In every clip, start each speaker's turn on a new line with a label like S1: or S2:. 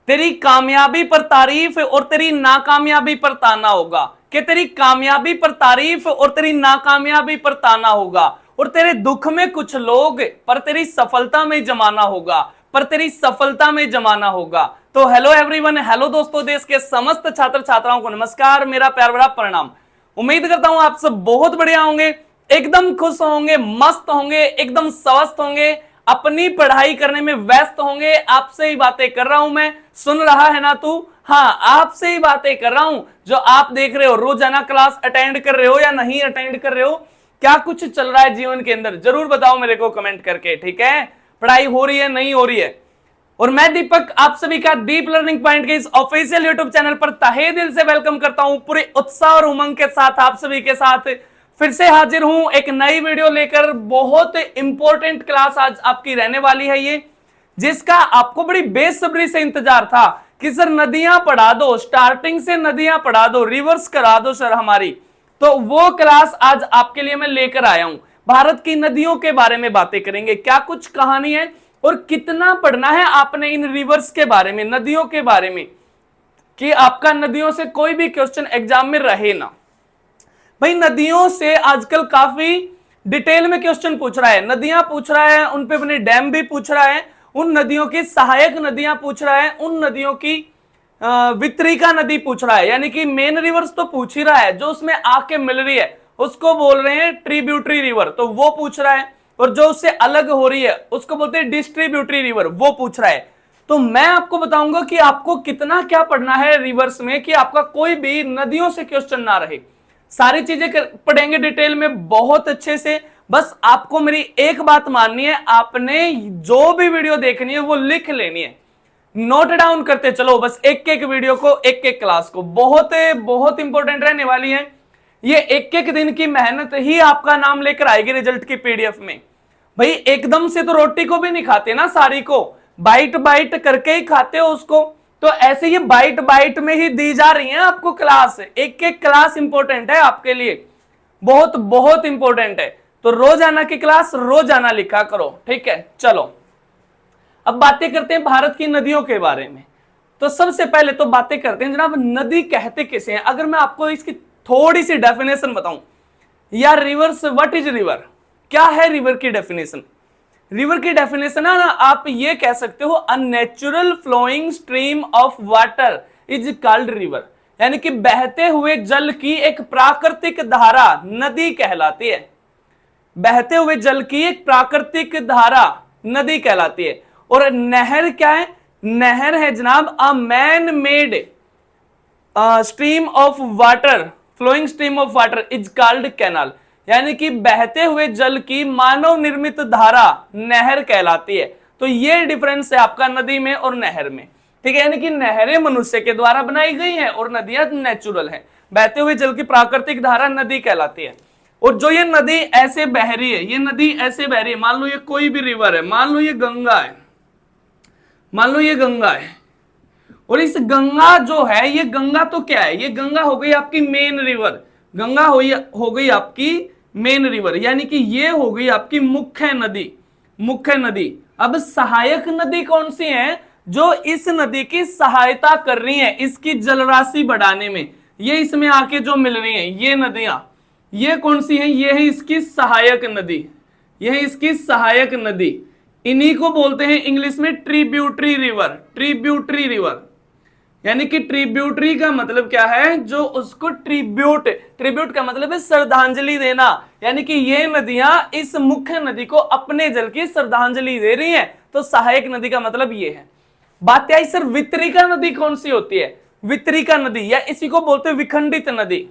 S1: तेरी कामयाबी पर तारीफ और तेरी नाकामयाबी पर ताना होगा, कि तेरी कामयाबी पर तारीफ और तेरी नाकामयाबी पर ताना होगा, और तेरे दुख में कुछ लोग पर तेरी सफलता में जमाना होगा, पर तेरी सफलता में जमाना होगा। तो हेलो एवरीवन, हेलो दोस्तों, देश के समस्त छात्र छात्राओं को नमस्कार, मेरा प्यार भरा प्रणाम। उम्मीद करता हूं आप सब बहुत बढ़िया होंगे, एकदम खुश होंगे, मस्त होंगे, एकदम स्वस्थ होंगे, अपनी पढ़ाई करने में व्यस्त होंगे। आपसे ही बातें कर रहा हूं मैं, सुन रहा है ना तू? हाँ, आपसे ही बातें कर रहा हूं। जो आप देख रहे हो, रोजाना क्लास अटेंड कर रहे हो या नहीं अटेंड कर रहे हो, क्या कुछ चल रहा है जीवन के अंदर, जरूर बताओ मेरे को कमेंट करके, ठीक है? पढ़ाई हो रही है, नहीं हो रही है? और मैं दीपक आप सभी का डीप लर्निंग पॉइंट के इस ऑफिशियल यूट्यूब चैनल पर तहे दिल से वेलकम करता हूं। पूरे उत्साह और उमंग के साथ आप सभी के साथ फिर से हाजिर हूं एक नई वीडियो लेकर। बहुत इंपॉर्टेंट क्लास आज आपकी रहने वाली है ये, जिसका आपको बड़ी बेसब्री से इंतजार था कि सर नदियां पढ़ा दो, स्टार्टिंग से नदियां पढ़ा दो, रिवर्स करा दो सर हमारी। तो वो क्लास आज आपके लिए मैं लेकर आया हूं। भारत की नदियों के बारे में बातें करेंगे, क्या कुछ कहानी है और कितना पढ़ना है आपने इन रिवर्स के बारे में, नदियों के बारे में, कि आपका नदियों से कोई भी क्वेश्चन एग्जाम में रहे ना। भाई नदियों से आजकल काफी डिटेल में क्वेश्चन पूछ रहा है, नदियां पूछ रहा है, उन पे अपने डैम भी पूछ रहा है, उन नदियों की सहायक नदियां पूछ रहा है, उन नदियों की वितरिका नदी पूछ रहा है, यानी कि मेन रिवर्स तो पूछ ही रहा है, जो उसमें आके मिल रही है उसको बोल रहे हैं ट्रिब्यूटरी रिवर, तो वो पूछ रहा है, और जो उससे अलग हो रही है उसको बोलते हैं डिस्ट्रीब्यूटरी रिवर, वो पूछ रहा है। तो मैं आपको बताऊंगा कि आपको कितना क्या पढ़ना है रिवर्स में, कि आपका कोई भी नदियों से क्वेश्चन ना रहे। सारी चीजें पढ़ेंगे डिटेल में बहुत अच्छे से। बस आपको मेरी एक बात माननी है, आपने जो भी वीडियो देखनी है वो लिख लेनी है, नोट डाउन करते चलो, बस एक एक वीडियो को, एक एक क्लास को। बहुत बहुत इंपॉर्टेंट रहने वाली है ये, एक एक दिन की मेहनत ही आपका नाम लेकर आएगी रिजल्ट की पीडीएफ में। भाई एकदम से तो रोटी को भी नहीं खाते ना, सारी को बाइट बाइट करके ही खाते हो उसको, तो ऐसे ये बाइट बाइट में ही दी जा रही है आपको क्लास। एक एक क्लास इंपॉर्टेंट है आपके लिए, बहुत बहुत इंपॉर्टेंट है। तो रोजाना की क्लास रोजाना लिखा करो, ठीक है? चलो अब बातें करते हैं भारत की नदियों के बारे में। तो सबसे पहले तो बातें करते हैं जनाब, नदी कहते किसे हैं। अगर मैं आपको इसकी थोड़ी सी डेफिनेशन बताऊं, या रिवर्स, व्हाट इज रिवर, क्या है रिवर की डेफिनेशन? रिवर की डेफिनेशन है ना, आप ये कह सकते हो, a natural flowing stream of water is called river, यानी कि बहते हुए जल की एक प्राकृतिक धारा नदी कहलाती है। बहते हुए जल की एक प्राकृतिक धारा नदी कहलाती है। और नहर क्या है? नहर है जनाब a man made stream of water, flowing stream of water is called canal, यानी कि बहते हुए जल की मानव निर्मित धारा नहर कहलाती है। तो ये डिफरेंस है आपका नदी में और नहर में, ठीक है? यानी कि नहरें मनुष्य के द्वारा बनाई गई हैं और नदियां नेचुरल है। बहते हुए जल की प्राकृतिक धारा नदी कहलाती है। और जो ये नदी ऐसे बह रही है, ये नदी ऐसे बह रही है, मान लो ये कोई भी रिवर है, मान लो ये गंगा है, मान लो ये गंगा है, और इस गंगा जो है, ये गंगा तो क्या है, ये गंगा हो गई आपकी मेन रिवर, गंगा हो गई आपकी मेन रिवर, यानी कि ये हो गई आपकी मुख्य नदी, मुख्य नदी। अब सहायक नदी कौन सी है? जो इस नदी की सहायता कर रही है इसकी जलराशि बढ़ाने में, ये इसमें आके जो मिल रही है ये नदियां, ये कौन सी है? ये है इसकी सहायक नदी, यह है इसकी सहायक नदी। इन्हीं को बोलते हैं इंग्लिश में ट्रिब्यूटरी रिवर, ट्रिब्यूटरी रिवर, यानी कि ट्रिब्यूटरी का मतलब क्या है? जो उसको ट्रिब्यूट, ट्रिब्यूट का मतलब है श्रद्धांजलि देना, यानी कि ये नदियां इस मुख्य नदी को अपने जल की श्रद्धांजलि दे रही हैं। तो सहायक नदी का मतलब ये है। बात आई सर वितरिका नदी कौन सी होती है? वितरिका नदी, या इसी को बोलते हैं विखंडित नदी।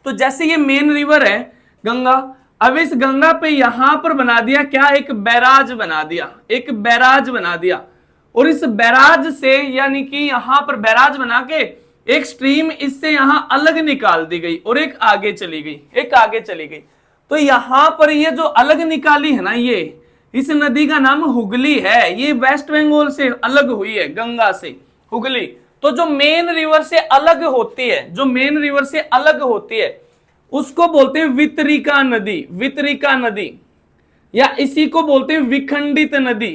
S1: तो जैसे ये मेन रिवर है गंगा, अब इस गंगा पे यहां पर बना दिया क्या? एक बैराज बना दिया, एक बैराज बना दिया, और इस बैराज से, यानी कि यहां पर बैराज बना के एक स्ट्रीम इससे यहां अलग निकाल दी गई और एक आगे चली गई, एक आगे चली गई। तो यहां पर ये जो अलग निकाली है ना, ये इस नदी का नाम हुगली है। ये वेस्ट बंगाल से अलग हुई है, गंगा से, हुगली। तो जो मेन रिवर से अलग होती है, जो मेन रिवर से अलग होती है उसको बोलते हैं वितरिका नदी, वितरिका नदी, या इसी को बोलते हैं विखंडित नदी,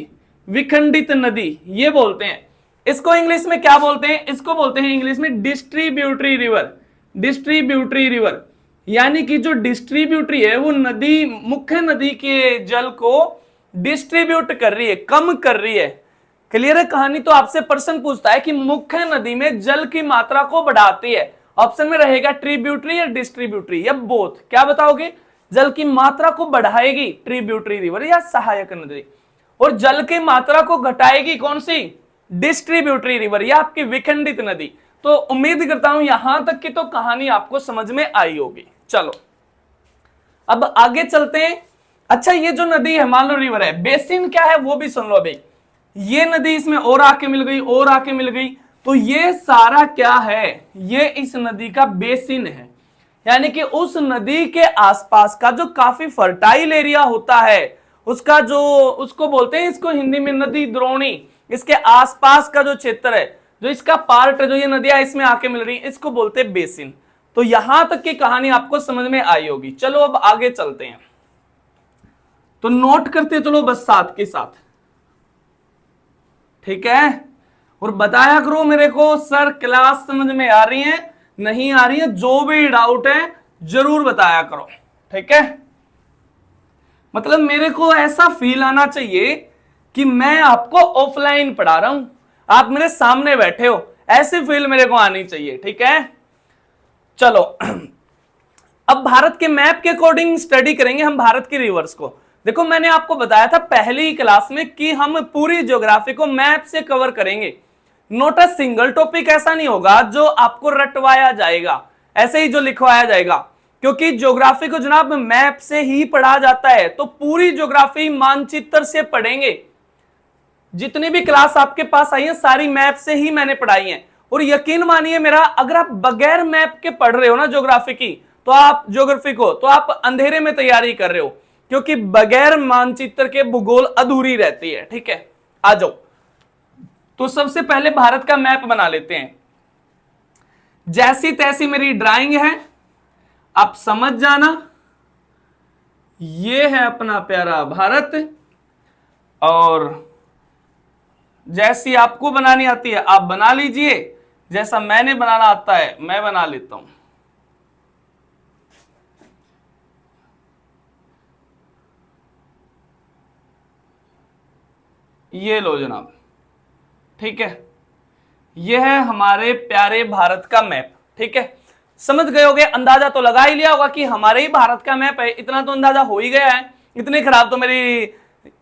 S1: विखंडित नदी ये बोलते हैं। इसको इंग्लिश में क्या बोलते हैं? इसको बोलते हैं इंग्लिश में डिस्ट्रीब्यूटरी रिवर। डिस्ट्रीब्यूटरी रिवर यानी कि जो डिस्ट्रीब्यूटरी है वो नदी, मुख्य नदी के जल को डिस्ट्रीब्यूट कर रही है, कम कर रही है। क्लियर है कहानी? तो आपसे प्रश्न पूछता है कि मुख्य नदी में जल की मात्रा को बढ़ाती है। ऑप्शन में रहेगा ट्रिब्यूटरी या डिस्ट्रीब्यूटरी या बोथ। क्या बताओगे? जल की मात्रा को बढ़ाएगी ट्रिब्यूटरी रिवर या सहायक नदी, और जल की मात्रा को घटाएगी कौन सी? डिस्ट्रीब्यूटरी रिवर या आपकी विखंडित नदी। तो उम्मीद करता हूं यहां तक की तो कहानी आपको समझ में आई होगी। चलो अब आगे चलते हैं। अच्छा, ये जो नदी है मान लो रिवर है, बेसिन क्या है वो भी सुन लो भाई। ये नदी इसमें और आके मिल गई, और आके मिल गई, तो ये सारा क्या है? ये इस नदी का बेसिन है। यानी कि उस नदी के आसपास का जो काफी फर्टाइल एरिया होता है, उसका जो, उसको बोलते हैं इसको हिंदी में नदी द्रोणी। इसके आसपास का जो क्षेत्र है, जो इसका पार्ट है, जो ये नदियां इसमें आके मिल रही है, इसको बोलते हैं बेसिन। तो यहां तक की कहानी आपको समझ में आई होगी। चलो अब आगे चलते हैं, तो नोट करते चलो बस साथ के साथ, ठीक है? और बताया करो मेरे को सर क्लास समझ में आ रही है नहीं आ रही है, जो भी डाउट है जरूर बताया करो, ठीक है? मतलब मेरे को ऐसा फील आना चाहिए कि मैं आपको ऑफलाइन पढ़ा रहा हूं, आप मेरे सामने बैठे हो, ऐसी फील मेरे को आनी चाहिए, ठीक है? चलो अब भारत के मैप के अकॉर्डिंग स्टडी करेंगे हम भारत की रिवर्स को। देखो मैंने आपको बताया था पहली क्लास में कि हम पूरी ज्योग्राफी को मैप से कवर करेंगे। नोट अ सिंगल टॉपिक ऐसा नहीं होगा जो आपको रटवाया जाएगा, ऐसे ही जो लिखवाया जाएगा, क्योंकि ज्योग्राफी को जनाब मैप से ही पढ़ा जाता है। तो पूरी ज्योग्राफी मानचित्र से पढ़ेंगे। जितनी भी क्लास आपके पास आई है सारी मैप से ही मैंने पढ़ाई है। और यकीन मानिए मेरा, अगर आप बगैर मैप के पढ़ रहे हो ना ज्योग्राफी की, तो आप ज्योग्राफी को तो आप अंधेरे में तैयारी कर रहे हो, क्योंकि बगैर मानचित्र के भूगोल अधूरी रहती है, ठीक है? आ जाओ, तो सबसे पहले भारत का मैप बना लेते हैं। जैसी तैसी मेरी ड्राइंग है, आप समझ जाना। ये है अपना प्यारा भारत, और जैसी आपको बनानी आती है आप बना लीजिए, जैसा मैंने बनाना आता है मैं बना लेता हूं। ये लो जनाब, ठीक है? यह है हमारे प्यारे भारत का मैप, ठीक है? समझ गए होगे, अंदाजा तो लगा ही लिया होगा कि हमारे ही भारत का मैप है, इतना तो अंदाजा हो ही गया है। इतनी खराब तो मेरी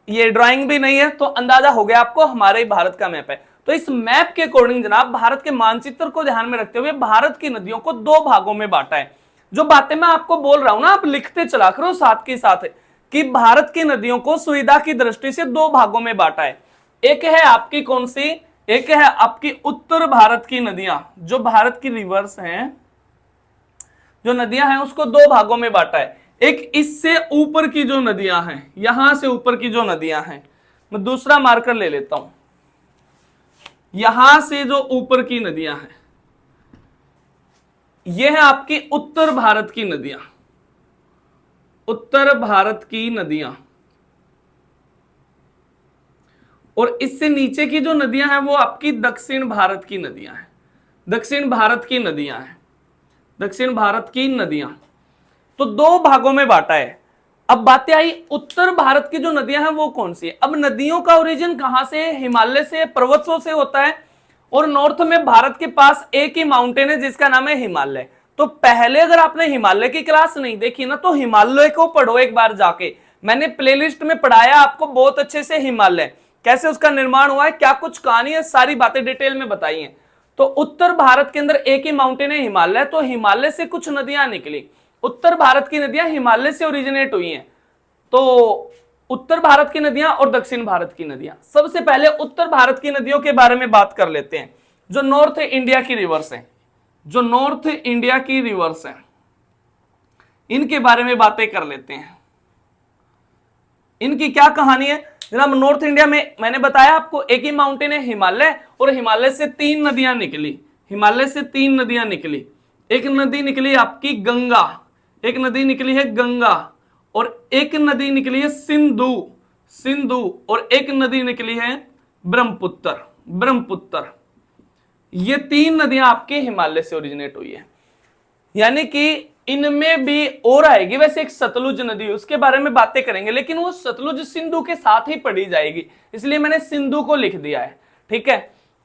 S1: ये ड्राइंग भी नहीं है, तो अंदाजा हो गया आपको हमारे ही भारत का मैप है। तो इस मैप के अकॉर्डिंग जनाब भारत के मानचित्र को ध्यान में रखते हुए भारत की नदियों को दो भागों में बांटा है। जो बातें मैं आपको बोल रहा हूं ना, आप लिखते चला करो साथ के साथ, कि भारत की नदियों को सुविधा की दृष्टि से दो भागों में बांटा है। एक है आपकी कौन सी? एक है आपकी उत्तर भारत की नदियां, जो भारत की रिवर्स हैं, जो नदियां हैं उसको दो भागों में बांटा है। एक इससे ऊपर की जो नदियां हैं, यहां से ऊपर की जो नदियां हैं, मैं दूसरा मार्कर ले लेता हूं, यहां से जो ऊपर की नदियां हैं, यह है आपकी उत्तर भारत की नदियां, उत्तर भारत की नदियां। और इससे नीचे की जो नदियां हैं वो आपकी दक्षिण भारत की नदियां हैं, दक्षिण भारत की नदियां हैं, दक्षिण भारत की नदियां। तो दो भागों में बांटा है। अब बातें आई उत्तर भारत की जो नदियां हैं वो कौन सी है? अब नदियों का ओरिजिन कहां से? हिमालय से, पर्वतों से होता है। और नॉर्थ में भारत के पास एक ही माउंटेन है जिसका नाम है हिमालय। तो पहले अगर आपने हिमालय की क्लास नहीं देखी ना, तो हिमालय को पढ़ो एक बार जाके। मैंने प्लेलिस्ट में पढ़ाया आपको बहुत अच्छे से हिमालय, कैसे उसका निर्माण हुआ है, क्या कुछ कहानी है, सारी बातें डिटेल में बताई हैं। तो उत्तर भारत के अंदर एक ही माउंटेन है हिमालय, तो हिमालय से कुछ नदियां निकली। उत्तर भारत की नदियां हिमालय से ओरिजिनेट हुई हैं। तो उत्तर भारत की नदियां और दक्षिण भारत की नदियां। सबसे पहले उत्तर भारत की नदियों के बारे में बात कर लेते हैं, जो नॉर्थ इंडिया की रिवर्स है, जो नॉर्थ इंडिया की रिवर्स है, इनके बारे में बातें कर लेते हैं। इनकी क्या कहानी है जनाब? नॉर्थ इंडिया में मैंने बताया आपको एक ही माउंटेन है हिमालय, और हिमालय से तीन नदियां निकली, हिमालय से तीन नदियां निकली। एक नदी निकली आपकी गंगा, एक नदी निकली है गंगा, और एक नदी निकली है सिंधु, सिंधु, और एक नदी निकली है ब्रह्मपुत्र, ब्रह्मपुत्र। ये 3 नदियां आपके हिमालय से ओरिजिनेट हुई है, यानी कि इनमें भी और आएगी। वैसे एक सतलुज नदी, उसके बारे में बातें करेंगे, लेकिन वो सतलुज सिंधु के साथ ही पढ़ी जाएगी, इसलिए मैंने सिंधु को लिख दिया है, ठीक है।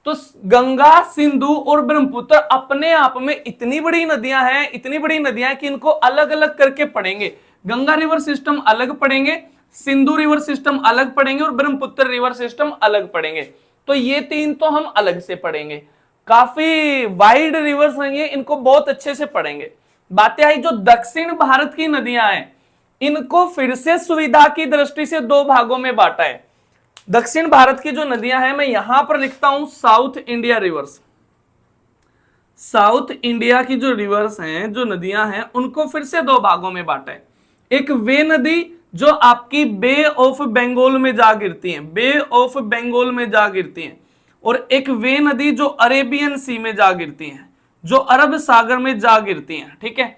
S1: तो गंगा, सिंधु और ब्रह्मपुत्र अपने आप में इतनी बड़ी नदियां हैं, इतनी बड़ी नदियां हैं कि इनको अलग अलग करके पढ़ेंगे। गंगा रिवर सिस्टम अलग पढ़ेंगे, सिंधु रिवर सिस्टम अलग पढ़ेंगे और ब्रह्मपुत्र रिवर सिस्टम अलग पढ़ेंगे। तो ये 3 तो हम अलग से पढ़ेंगे। काफी वाइड रिवर्स हैं ये, इनको बहुत अच्छे से पढ़ेंगे। बातें आई जो दक्षिण भारत की नदियां हैं, इनको फिर से सुविधा की दृष्टि से 2 भागों में बांटा है। दक्षिण भारत की जो नदियां हैं, मैं यहां पर लिखता हूं south India reverse. South India की जो रिवर्स हैं, जो नदियां हैं, उनको फिर से 2 भागों में बांटा है। एक वे नदी जो आपकी बे ऑफ बंगाल में जा गिरती है, बे ऑफ बंगाल में जा गिरती है, और एक वे नदी जो अरेबियन सी में जा गिरती है, जो अरब सागर में जा गिरती हैं, ठीक है।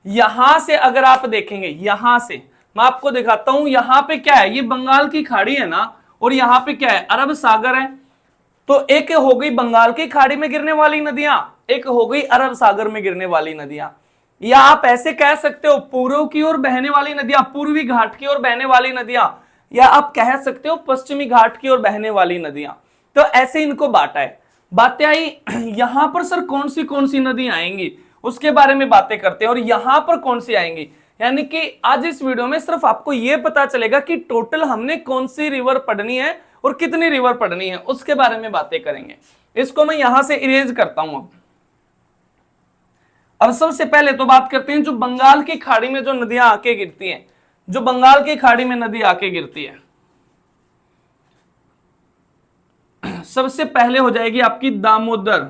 S1: यहां से अगर आप देखेंगे, यहां से मैं आपको दिखाता हूं, यहां पे क्या है, ये बंगाल की खाड़ी है ना, और यहां पे क्या है, अरब सागर है। तो एक हो गई बंगाल की खाड़ी में गिरने वाली नदियां, एक हो गई अरब सागर में गिरने वाली नदियां। या आप ऐसे कह सकते हो पूर्व की ओर बहने वाली नदियां, पूर्वी घाट की ओर बहने वाली नदियां, या आप कह सकते हो पश्चिमी घाट की ओर बहने वाली नदियां। तो ऐसे इनको बांटा है। बातें आई यहां पर सर कौन सी नदी आएंगी, उसके बारे में बातें करते हैं, और यहां पर कौन सी आएंगी। यानी कि आज इस वीडियो में सिर्फ आपको यह पता चलेगा कि टोटल हमने कौन सी रिवर पढ़नी है और कितनी रिवर पढ़नी है, उसके बारे में बातें करेंगे। इसको मैं यहां से इरेज करता हूं। अब सबसे पहले तो बात करते हैं जो बंगाल की खाड़ी में जो नदियां आके गिरती हैं, जो बंगाल की खाड़ी में नदी आके गिरती है, सबसे पहले हो जाएगी आपकी दामोदर,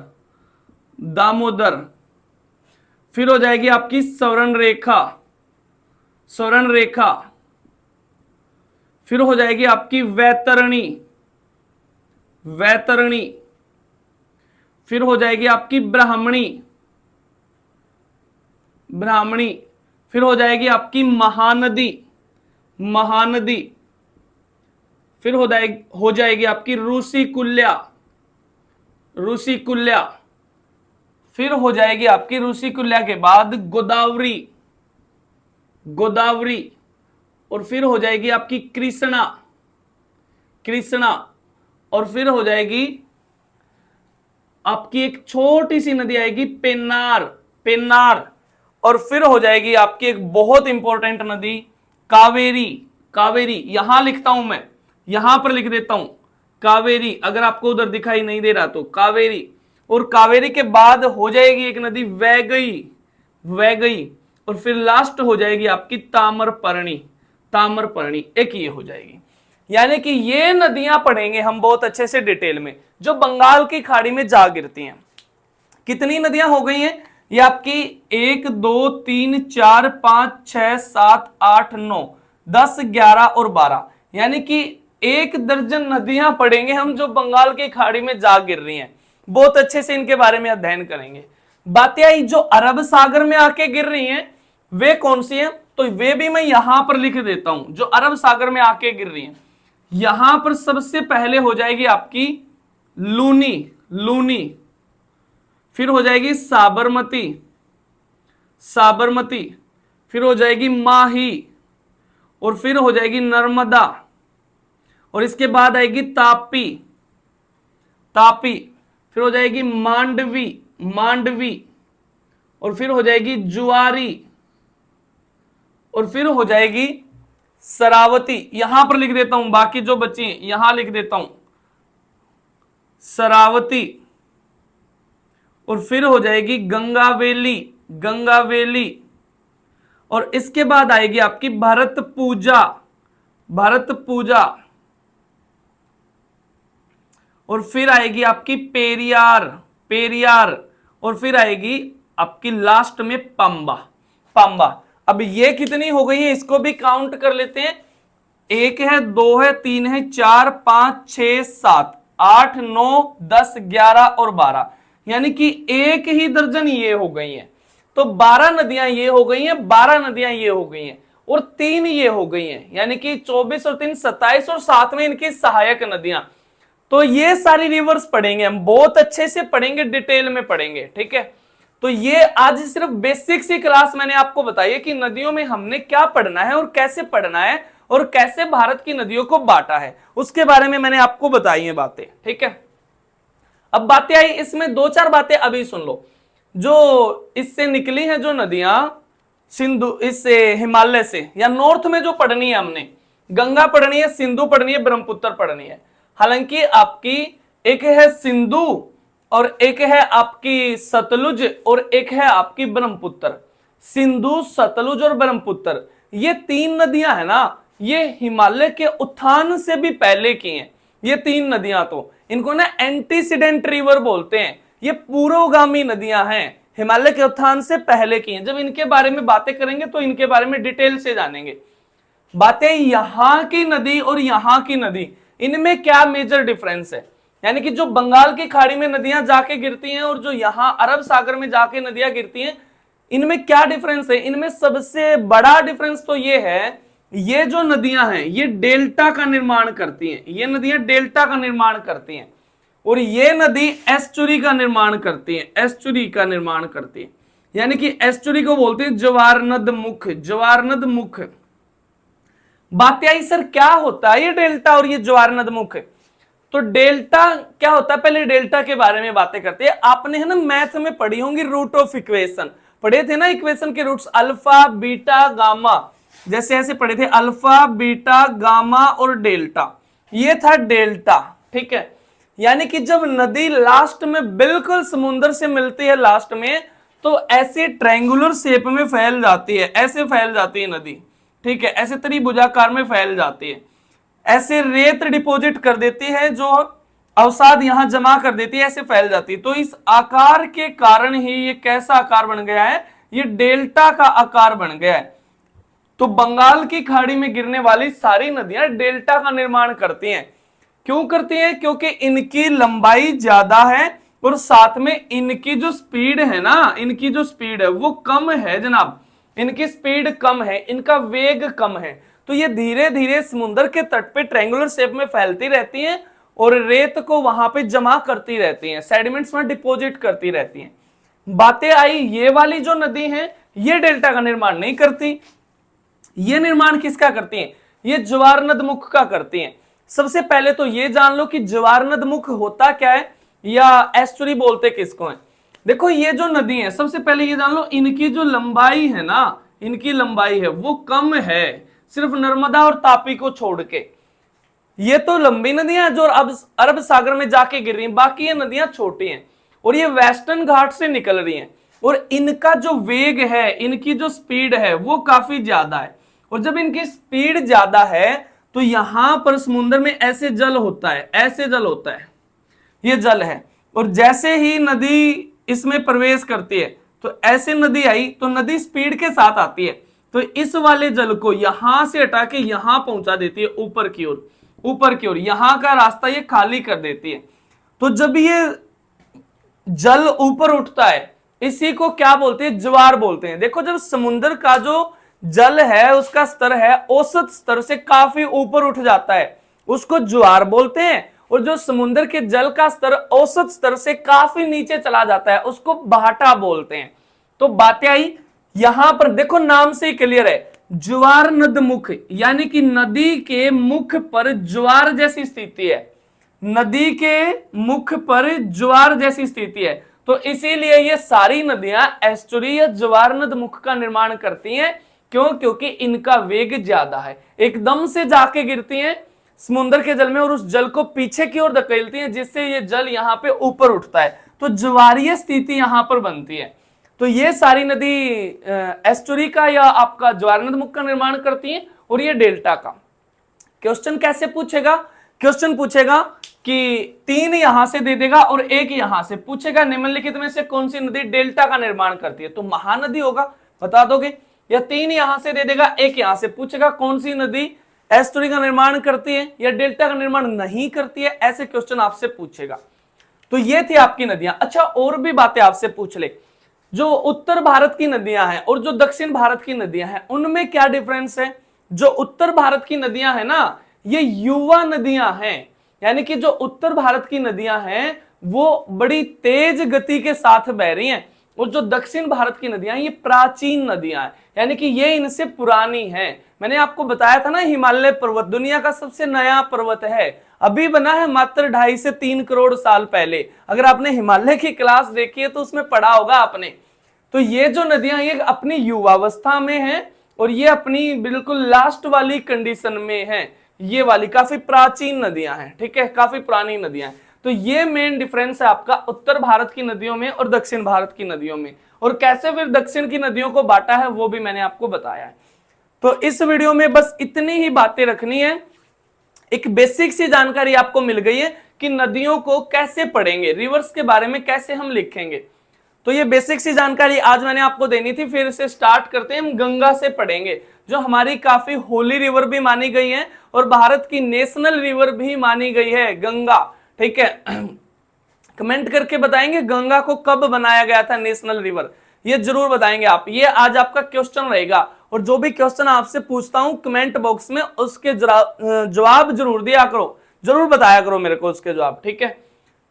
S1: दामोदर, फिर हो जाएगी आपकी स्वर्ण रेखा, स्वर्ण रेखा, फिर हो जाएगी आपकी वैतरणी, वैतरणी, फिर हो जाएगी आपकी ब्राह्मणी, ब्राह्मणी, फिर हो जाएगी आपकी महानदी, महानदी, फिर हो जाएगी आपकी रूसी कुल्या, रूसी कुल्या, फिर हो जाएगी आपकी रूसी कुल्या के बाद गोदावरी, गोदावरी, और फिर हो जाएगी आपकी कृष्णा, कृष्णा, और फिर हो जाएगी आपकी एक छोटी सी नदी आएगी पेन्नार, पेन्नार, और फिर हो जाएगी आपकी एक बहुत इंपॉर्टेंट नदी कावेरी, कावेरी। यहां लिखता हूं मैं, यहां पर लिख देता हूं कावेरी, अगर आपको उधर दिखाई नहीं दे रहा तो कावेरी। और कावेरी के बाद हो जाएगी एक नदी वैगई, वैगई, और फिर लास्ट हो जाएगी आपकी ताम्रपर्णी, ताम्रपर्णी, एक ये हो जाएगी। यानी कि ये नदियां पढ़ेंगे हम बहुत अच्छे से डिटेल में, जो बंगाल की खाड़ी में जा गिरती हैं। कितनी नदियां हो गई हैं ये आपकी 1 2 3 4 5 6 7 8 9 10 11 और 12, यानी कि 1 दर्जन नदियां पढ़ेंगे हम जो बंगाल की खाड़ी में जा गिर रही हैं। बहुत अच्छे से इनके बारे में अध्ययन करेंगे। बातें आई जो अरब सागर में आके गिर रही हैं, वे कौन सी हैं, तो वे भी मैं यहां पर लिख देता हूं, जो अरब सागर में आके गिर रही हैं। यहां पर सबसे पहले हो जाएगी आपकी लूनी, लूनी, फिर हो जाएगी साबरमती, साबरमती, फिर हो जाएगी माही, और फिर हो जाएगी नर्मदा, और इसके बाद आएगी तापी, तापी, फिर हो जाएगी मांडवी, मांडवी, और फिर हो जाएगी जुआरी, और फिर हो जाएगी शरावती। यहां पर लिख देता हूं, बाकी जो बची हैं यहां लिख देता हूं शरावती, और फिर हो जाएगी गंगावेली, गंगावेली, और इसके बाद आएगी आपकी भरत पूजा, भरत पूजा, और फिर आएगी आपकी पेरियार, पेरियार, और फिर आएगी आपकी लास्ट में पंबा, पंबा। अब ये कितनी हो गई है इसको भी काउंट कर लेते हैं। 1 है, 2 है, 3 है, 4 5 6 7 8 9 10 11 और 12, यानी कि 1 ही दर्जन ये हो गई हैं। तो 12 नदियां ये हो गई हैं, 12 नदियां ये हो गई हैं, और 3 ये हो गई हैं, यानी कि 24 और 3 27, और साथ में इनकी सहायक नदियां। तो ये सारी रिवर्स पढ़ेंगे हम, बहुत अच्छे से पढ़ेंगे, डिटेल में पढ़ेंगे, ठीक है। तो ये आज सिर्फ बेसिक सी क्लास मैंने आपको बताई है कि नदियों में हमने क्या पढ़ना है और कैसे पढ़ना है और कैसे भारत की नदियों को बांटा है, उसके बारे में मैंने आपको बताई है बातें, ठीक है। अब बातें आई, इसमें दो चार बातें अभी सुन लो जो इससे निकली हैं, जो नदियां सिंधु, इससे हिमालय से या नॉर्थ में जो पढ़नी है हमने, गंगा पढ़नी है, सिंधु पढ़नी है, ब्रह्मपुत्र पढ़नी है। हालांकि आपकी एक है सिंधु और एक है आपकी सतलुज और एक है आपकी ब्रह्मपुत्र। सिंधु, सतलुज और ब्रह्मपुत्र, ये तीन नदियां है ना, ये हिमालय के उत्थान से भी पहले की हैं। ये तीन नदियां तो इनको ना एंटीसीडेंट रिवर बोलते हैं, ये पूर्वगामी नदियां हैं, हिमालय के उत्थान से पहले की हैं। जब इनके बारे में बातें करेंगे तो इनके बारे में डिटेल से जानेंगे। बातें यहां की नदी और यहां की नदी, इनमें क्या मेजर डिफरेंस है, यानी कि जो बंगाल की खाड़ी में नदियां जाके गिरती हैं और जो यहां अरब सागर में जाके नदियां गिरती हैं, इनमें क्या डिफरेंस है। इनमें सबसे बड़ा डिफरेंस तो ये है, ये जो नदियां हैं ये डेल्टा का निर्माण करती हैं, ये नदियां डेल्टा का निर्माण करती हैं और ये नदी एस्चुरी का निर्माण करती है, एस्चुरी का निर्माण करती है, यानी कि एस्चुरी को बोलते हैं ज्वारनद मुख, ज्वारनद मुख। बात आई सर क्या होता है ये डेल्टा और ये ज्वारनद मुख, तो डेल्टा क्या होता है, पहले डेल्टा के बारे में बातें करते हैं। आपने है ना मैथ में पढ़ी होंगी रूट ऑफ इक्वेशन, पढ़े थे ना इक्वेशन के रूट्स, अल्फा बीटा गामा, जैसे ऐसे पढ़े थे, अल्फा बीटा गामा और डेल्टा, ये था डेल्टा, ठीक है। यानी कि जब नदी लास्ट में बिल्कुल समुद्र से मिलती है लास्ट में, तो ऐसे ट्रायंगुलर शेप में फैल जाती है, ऐसे फैल जाती है नदी, ठीक है, ऐसे त्रिभुजाकार में फैल जाती है, ऐसे रेत डिपॉजिट कर देती है, जो अवसाद यहां जमा कर देती है, ऐसे फैल जाती है। तो इस आकार के कारण ही ये कैसा आकार बन गया है, ये डेल्टा का आकार बन गया है। तो बंगाल की खाड़ी में गिरने वाली सारी नदियां डेल्टा का निर्माण करती हैं। क्यों करती हैं, क्योंकि इनकी लंबाई ज्यादा है और साथ में इनकी जो स्पीड है ना, इनकी जो स्पीड है वो कम है जनाब, इनकी स्पीड कम है, इनका वेग कम है। तो ये धीरे धीरे समुद्र के तट पे ट्रायंगुलर शेप में फैलती रहती हैं और रेत को वहां पे जमा करती रहती हैं, सेडिमेंट्स में डिपॉजिट करती रहती हैं। बातें आई, ये वाली जो नदी है ये डेल्टा का निर्माण नहीं करती, ये निर्माण किसका करती हैं, ये ज्वारनद मुख का करती हैं। सबसे पहले तो ये जान लो कि ज्वारनद मुख होता क्या है या एस्चुरी बोलते किसको है। देखो ये जो नदी है, सबसे पहले ये जान लो इनकी जो लंबाई है ना, इनकी लंबाई है वो कम है, सिर्फ नर्मदा और तापी को छोड़ के। ये तो लंबी नदियां हैं जो अरब सागर में जाके गिर रही हैं, बाकी ये नदियां छोटी हैं और ये वेस्टर्न घाट से निकल रही हैं और इनका जो वेग है, इनकी जो स्पीड है वो काफी ज्यादा है। और जब इनकी स्पीड ज्यादा है तो यहां पर समुद्र में ऐसे जल होता है, ऐसे जल होता है, ये जल है। और जैसे ही नदी इसमें प्रवेश करती है तो ऐसे नदी आई तो नदी स्पीड के साथ आती है, तो इस वाले जल को यहां से हटा के यहां पहुंचा देती है, ऊपर की ओर, ऊपर की ओर, यहां का रास्ता ये खाली कर देती है। तो जब ये जल ऊपर उठता है इसी को क्या बोलते हैं, ज्वार बोलते हैं। देखो जब समुद्र का जो जल है उसका स्तर है औसत स्तर से काफी ऊपर उठ जाता है, उसको ज्वार बोलते हैं। और जो समुद्र के जल का स्तर औसत स्तर से काफी नीचे चला जाता है उसको भाटा बोलते हैं। तो बातें आई यहां पर, देखो नाम से ही क्लियर है, ज्वार नद मुख, यानी कि नदी के मुख पर ज्वार जैसी स्थिति है, नदी के मुख पर ज्वार जैसी स्थिति है। तो इसीलिए ये सारी नदियां एस्चुरी या ज्वार नद मुख का निर्माण करती हैं। क्यों, क्योंकि इनका वेग ज्यादा है, एकदम से जाके गिरती हैं समुद्र के जल में और उस जल को पीछे की ओर धकेलती हैं, जिससे ये जल यहाँ पे ऊपर उठता है, तो ज्वारीय स्थिति यहां पर बनती है। तो ये सारी नदी एस्चुरी का या आपका ज्वारनद मुख का निर्माण करती हैं और ये डेल्टा का। क्वेश्चन कैसे पूछेगा, क्वेश्चन पूछेगा कि 3 यहां से दे देगा और 1 यहां से पूछेगा, निम्नलिखित में से कौन सी नदी डेल्टा का निर्माण करती है, तो महानदी होगा, बता दोगे। या 3 यहां से दे देगा, 1 यहां से पूछेगा कौन सी नदी एस्चुरी का निर्माण करती है या डेल्टा का निर्माण नहीं करती है, ऐसे क्वेश्चन आपसे पूछेगा। तो ये थी आपकी नदियां। अच्छा और भी बातें आपसे पूछ ले, जो उत्तर भारत की नदियां हैं और जो दक्षिण भारत की नदियां हैं उनमें क्या डिफरेंस है। जो उत्तर भारत की नदियां हैं ना, ये युवा नदियां हैं, यानी कि जो उत्तर भारत की नदियां हैं वो बड़ी तेज गति के साथ बह रही हैं, और जो दक्षिण भारत की नदियां ये प्राचीन नदियां हैं, यानी कि ये इनसे पुरानी हैं। मैंने आपको बताया था ना, हिमालय पर्वत दुनिया का सबसे नया पर्वत है, अभी बना है मात्र 2.5 से 3 करोड़ साल पहले। अगर आपने हिमालय की क्लास देखी है तो उसमें पढ़ा होगा आपने। तो ये जो नदियां ये अपनी युवावस्था में हैं और ये अपनी बिल्कुल लास्ट वाली कंडीशन में हैं। ये वाली काफी प्राचीन नदियां हैं, ठीक है, काफी पुरानी नदियां हैं। तो ये मेन डिफरेंस है आपका उत्तर भारत की नदियों में और दक्षिण भारत की नदियों में। और कैसे फिर दक्षिण की नदियों को बांटा है वो भी मैंने आपको बताया है। तो इस वीडियो में बस इतनी ही बातें रखनी है। एक बेसिक सी जानकारी आपको मिल गई है कि नदियों को कैसे पढ़ेंगे, रिवर्स के बारे में कैसे हम लिखेंगे। तो ये बेसिक सी जानकारी आज मैंने आपको देनी थी। फिर से स्टार्ट करते हैं, हम गंगा से पढ़ेंगे, जो हमारी काफी होली रिवर भी मानी गई है और भारत की नेशनल रिवर भी मानी गई है गंगा, ठीक है। कमेंट करके बताएंगे गंगा को कब बनाया गया था नेशनल रिवर, ये जरूर बताएंगे आप। ये आज आपका क्वेश्चन रहेगा, और जो भी क्वेश्चन आपसे पूछता हूं कमेंट बॉक्स में उसके जवाब जरूर दिया करो, जरूर बताया करो मेरे को उसके जवाब, ठीक है।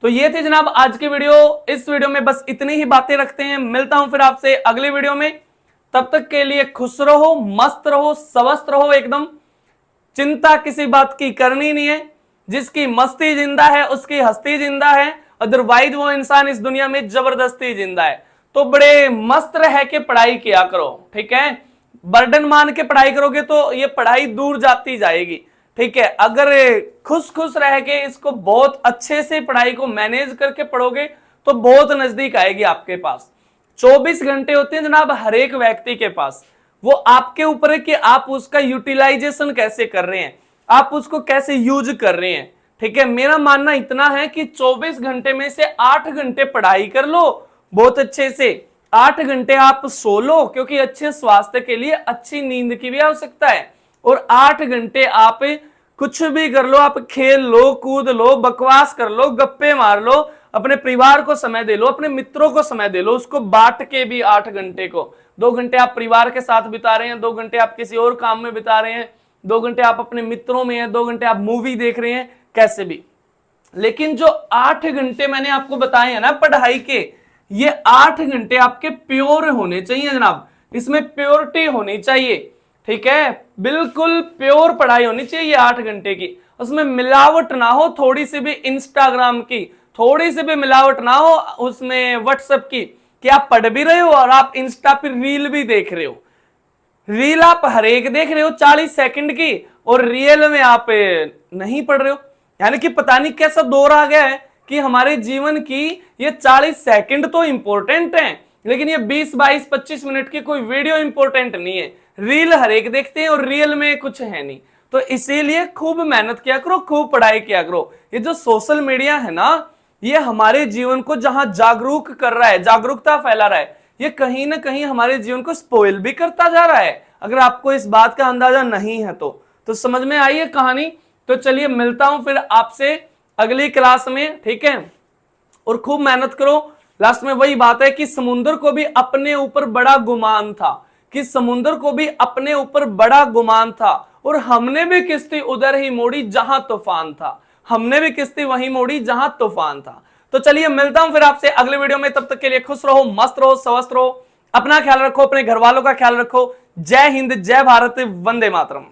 S1: तो ये थी जनाब आज की वीडियो। इस वीडियो में बस इतनी ही बातें रखते हैं, मिलता हूं फिर आपसे अगली वीडियो में। तब तक के लिए खुश रहो, मस्त रहो, स्वस्थ रहो एकदम। चिंता किसी बात की करनी नहीं है, जिसकी मस्ती जिंदा है उसकी हस्ती जिंदा है, अदरवाइज वो इंसान इस दुनिया में जबरदस्ती जिंदा है। तो बड़े मस्त रह के पढ़ाई किया करो, ठीक है। बर्डन मान के पढ़ाई करोगे तो ये पढ़ाई दूर जाती जाएगी, ठीक है। अगर खुश खुश रह के इसको बहुत अच्छे से पढ़ाई को मैनेज करके पढ़ोगे तो बहुत नजदीक आएगी आपके पास। 24 घंटे होते हैं जनाब हर एक व्यक्ति के पास, वो आपके ऊपर है कि आप उसका यूटिलाइजेशन कैसे कर रहे हैं, आप उसको कैसे यूज कर रहे हैं, ठीक है। मेरा मानना इतना है कि 24 घंटे में से 8 घंटे पढ़ाई कर लो बहुत अच्छे से, 8 घंटे आप सो लो, क्योंकि अच्छे स्वास्थ्य के लिए अच्छी नींद की भी आवश्यकता है। और 8 घंटे आप कुछ भी कर लो, आप खेल लो, कूद लो, बकवास कर लो, गप्पे मार लो, अपने परिवार को समय दे लो, अपने मित्रों को समय दे लो, उसको बांट के भी 8 घंटे को। 2 घंटे आप परिवार के साथ बिता रहे हैं, 2 घंटे आप किसी और काम में बिता रहे हैं, 2 घंटे आप अपने मित्रों में हैं, 2 घंटे आप मूवी देख रहे हैं, कैसे भी। लेकिन जो 8 घंटे मैंने आपको बताए हैं ना पढ़ाई के, ये 8 घंटे आपके प्योर होने चाहिए जनाब, इसमें प्योरिटी होनी चाहिए, ठीक है। बिल्कुल प्योर पढ़ाई होनी चाहिए ये 8 घंटे की, उसमें मिलावट ना हो, थोड़ी सी भी इंस्टाग्राम की, थोड़ी सी भी मिलावट ना हो उसमें व्हाट्सएप की, कि आप पढ़ भी रहे हो और आप इंस्टा पर रील भी देख रहे हो। रील आप हर एक देख रहे हो 40 सेकंड की, और रियल में आप नहीं पढ़ रहे हो। यानी कि पता नहीं कैसा दौर आ गया है कि हमारे जीवन की ये 40 सेकंड तो इंपॉर्टेंट है, लेकिन ये 20, 22, 25 मिनट की कोई वीडियो इंपॉर्टेंट नहीं है। रील हर एक देखते हैं और रियल में कुछ है नहीं। तो इसीलिए खूब मेहनत किया करो, खूब पढ़ाई किया करो। ये जो सोशल मीडिया है ना, ये हमारे जीवन को जहां जागरूक कर रहा है, जागरूकता फैला रहा है, ये कहीं ना कहीं हमारे जीवन को स्पॉइल भी करता जा रहा है। अगर आपको इस बात का अंदाजा नहीं है तो समझ में आई है कहानी। तो चलिए मिलता हूं फिर आपसे अगली क्लास में, ठीक है। और खूब मेहनत करो। लास्ट में वही बात है कि समुद्र को भी अपने ऊपर बड़ा गुमान था, कि समुद्र को भी अपने ऊपर बड़ा गुमान था, और हमने भी किश्ती उधर ही मोड़ी जहां तूफान था, हमने भी किश्ती वहीं मोड़ी जहां तूफान था। तो चलिए मिलता हूं फिर आपसे अगले वीडियो में, तब तक के लिए खुश रहो, मस्त रहो, स्वस्थ रहो, अपना ख्याल रखो, अपने घर वालों का ख्याल रखो। जय हिंद, जय भारत, वंदे मातरम।